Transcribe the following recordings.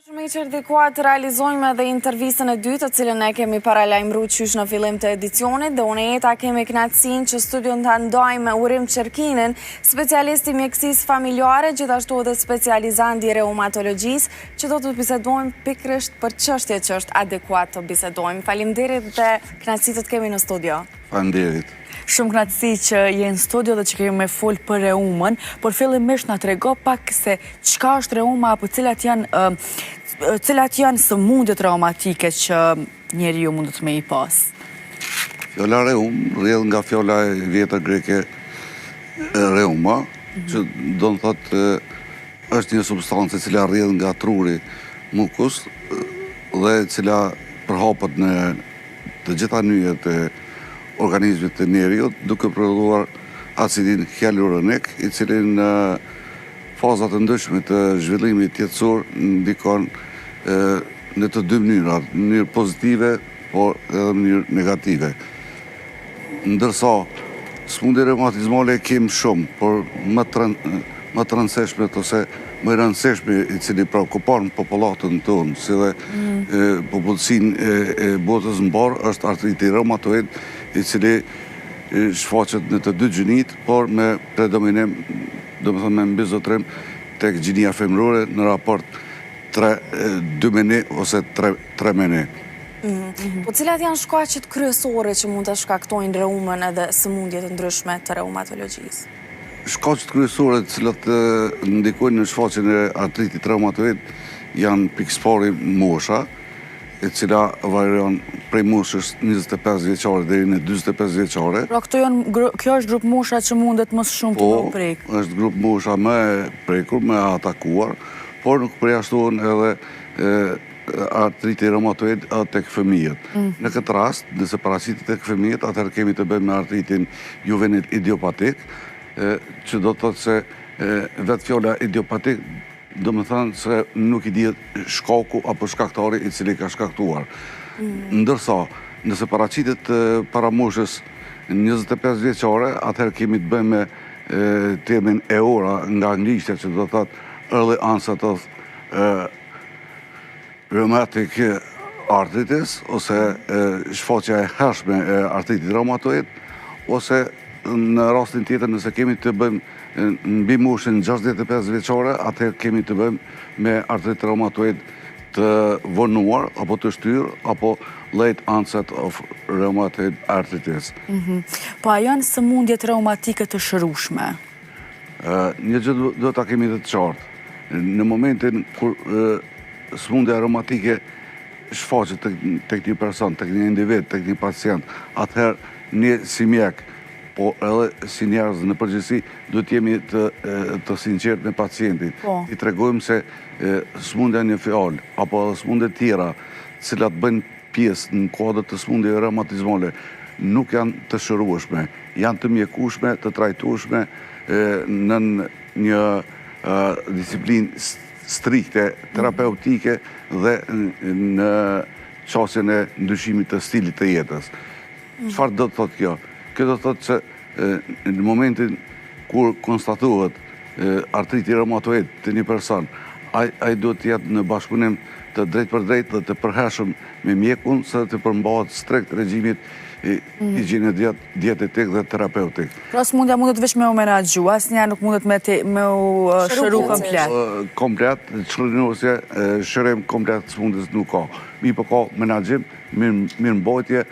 Shumë i qërdikuar të realizojmë edhe intervjistën e dytë, të cilën ne kemi paralajmëruar qysh në fillim të edicionit, dhe unë jeta kemi kënaqësinë që studion të ndajmë me Urim Qerkinin, specialist i mjekësisë familjare, gjithashtu edhe specializant i reumatologjisë, që do të bisedojmë pikërisht për çështje që është adekuat të bisedojmë. Faleminderit dhe kënaqësi të kemi në studio. Faleminderit. Shumë kënaqësi që je në studio dhe që kemi me fol për reumën, por fillimisht na trego pak se çka është reuma apo cilat janë sëmundjet reumatike që njeriu mund të me i pas. Fjala reum rrjedh nga fjala e vjetër greke reuma, që do të thotë është një substancë e cila rrjedh nga truri mukus dhe e cila përhapet në të gjitha nyjet e organizmit të njeriut, duke prodhuar acidin hyaluronik, i cili në fazat të ndryshme të zhvillimit jetësor ndikon në të dy mënyrat, në mënyrë pozitive, por edhe në mënyrë negative. Ndërsa sëmundje reumatizmale kemë shumë, por më të rëndësishme ose më rëndësishme i cili preokupon popullatën tonë, si dhe popullsinë e botës mbar, është artriti reumatoid, i cili shfaqet në të dy gjinit, por me predominim, do më thënë me mbizotrim, tek gjinia femrore në raport 2 meni ose 3 meni. Po cilat janë shkaqet kryesore që mund të shkaktojnë reumën edhe sëmundjet të ndryshme të reumatologjisë? Shkaqet kryesore të cilat ndikojnë në shfaqjen e artritit reumatoid janë pikëpari mosha, e cila varion prej moshës 25 vjeçare deri në 45 vjeçare. Pra kjo është grup mosha që mundet më shumë të më prek. Po, është grup mosha më e prekur, më e atakuar, por nuk përjashtohen edhe artriti reumatoid tek fëmijët. Në këtë rast, nëse paraqitet tek fëmijët, atëherë kemi të bëjmë me artritin juvenil idiopatik, që do të thotë se vetë fjala idiopatik do më thënë se nuk i dihet shkaku apo shkaktari i cili ka shkaktuar. Ndërsa, nëse paraqitet para moshës 25 vjeçare, atëherë kemi të bëjmë me termin EORA nga anglishtja, që do të thotë early onset of rheumatic arthritis, ose shfaqja e hershme e artritit reumatoid, ose në rastin tjetër nëse kemi të bëjmë mbi moshën 65 vjeçare, atëherë kemi të bëjmë me artrit reumatoid të vonuar, apo të shtyr, apo late onset of rheumatoid arthritis. Po a janë sëmundjet reumatike të shërueshme? Një gjë do ta kemi të qartë. Në momentin kur sëmundja reumatike shfaqet tek një person, tek një individ, tek një pacient, atëherë ne si mjek, po edhe si njerëz në përgjithësi, duhet jemi të sinqert me pacientin. I tregojmë se sëmundja një fjalë, apo edhe sëmundje tjera, cilat bëjnë pjesë në kuadër të sëmundjeve reumatizmale, nuk janë të shërueshme, janë të mjekueshme, të trajtueshme në një disiplinë strikte, terapeutike dhe në çështjen e ndryshimit të stilit të jetës. Çfarë do të thotë kjo? Kjo do të thotë se në momentin kur konstatohet artriti reumatoid të një person, ai duhet të jetë në bashkëpunim të drejt për drejt dhe të përhershëm me mjekun, se të përmbahet strikt regjimit higjiene dietetik dhe terapeutik. Pra sëmundja mundet vetëm me u menaxhu, asnjëherë nuk mundet me u shëru komplet. Komplet, çrënjosje, shërim komplet sëmundjes nuk ka. Po ka menaxhim, mirëmbajtje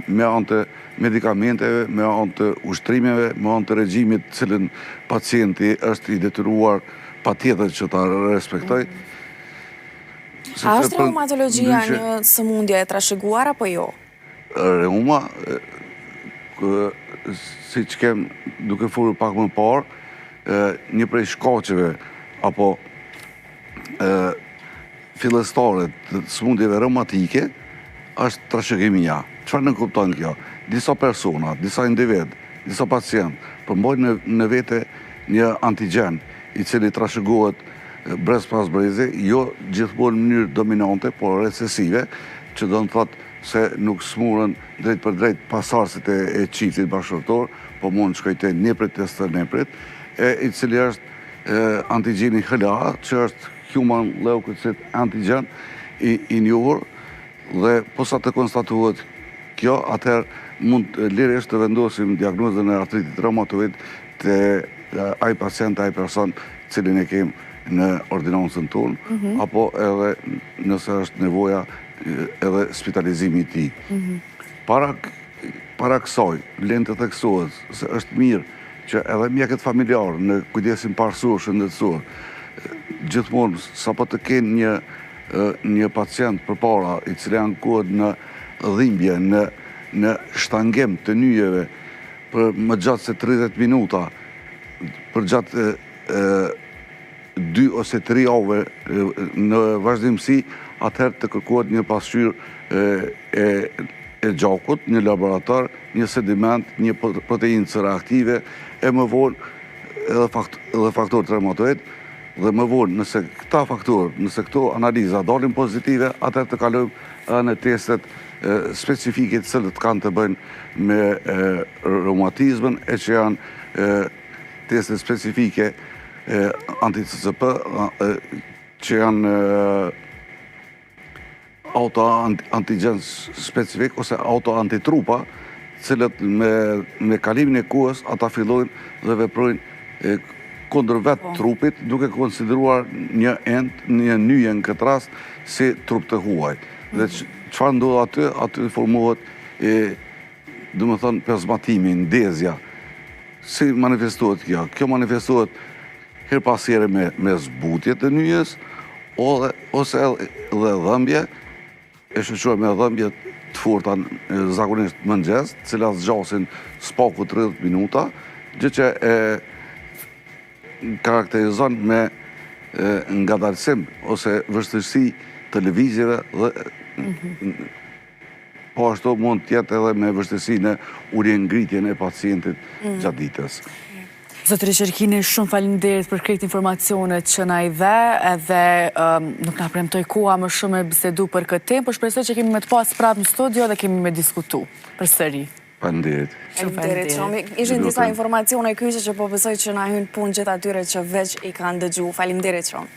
me anë të medikamenteve, me anë të ushtrimeve, me anë të regjimit të cilën pacienti është i detyruar patjetër që ta respektoj. A është reumatologjia një sëmundje e trashëguar apo jo? Reuma, si që kemë duke folur pak më parë, një prej shkaqeve apo fillestare të sëmundjeve reumatike është trashëgimia. Çfarë nënkupton kjo? Disa persona, disa individ, disa pacient përmbajnë në vete një antigjen i cili trashëgohet brez pas brezi, jo gjithmonë në mënyrë dominante, por recesive, që do të thotë se nuk smurën drejt për drejt pasardhësit e qiftit bashkëtorë, po mund shkojnë te neprit të stërneprit, i cili është antigjeni HLA, që është human leukocyte antigen i njohur, dhe posa të konstatuhet kjo, atëherë mund lirisht të vendosim diagnozën e artritit reumatoid të ai pacient, ai person cilin e kem në ordinancën tonë, apo edhe nëse është nevoja edhe spitalizimi i tij. Para kësaj, vlen të theksohet se është mirë që edhe mjekët familjarë në kujdesin parësor shëndetësor, gjithmonë sapo të kenë një pacient përpara i cili ankohet në dhimbje, në shtangim të nyjeve për më gjatë se 30 minuta, për gjatë 2 ose 3 javë në vazhdimsi, atëherë të kërkohet një pasqyrë e gjakut, një laborator, një sediment, një proteinë C reaktive, e më vonë edhe faktorët reumatoid, dhe më vonë nëse këta faktorë, nëse këto analiza dalin pozitive, atëherë të kalojmë në testet specifike të cilët kanë të bëjnë me reumatizmën, e që janë testet specifike anti-CCP, që janë auto-antigen specifik ose auto-antitrupa, cilët me kalimin e kohës ata fillojnë dhe veprojnë kundër vetë trupit, duke konsideruar një nyje në këtë rast si trup të huaj. Dhe çfarë ndodh aty formohet do të thonë plazmatimi, ndezja. Si manifestohet kjo? Kjo manifestohet her pas here me zbutje të nyjes ose edhe dhëmbje, e shoqëruar me dhëmbje të forta zakonisht mëngjes, të cilat zgjasin spaku 30 minuta, gjë që karakterizon me ngadalësim ose vështirësi të lëvizjeve dhe po ashtu mund të jetë edhe me vështirësi në urjengritjen e pacientit gjatë ditës. Zotëri Qerkini, shumë faleminderit për këtë informacionet që na i dhe, edhe nuk na premtoi koha më shumë me bisedu për këtë temë, por shpresoj që kemi me të pas prapë në studio dhe kemi me diskutu përsëri. Faleminderit. Faleminderit shumë. Ishin disa informacione kyçe që po besoj që na hyn punë gjithë atyre që veç i kanë dëgju. Faleminderit shumë.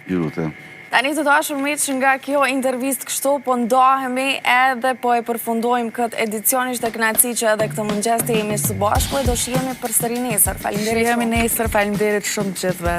Ju lutem. Tani të dashur miq, nga kjo intervistë kështu po ndahemi edhe po e përfundojmë këtë edicion. Ishte kënaqësi që edhe këtë mëngjes të jemi së bashku, do shihemi përsëri nesër. Faleminderit. Shihemi nesër, faleminderit shumë gjithëve.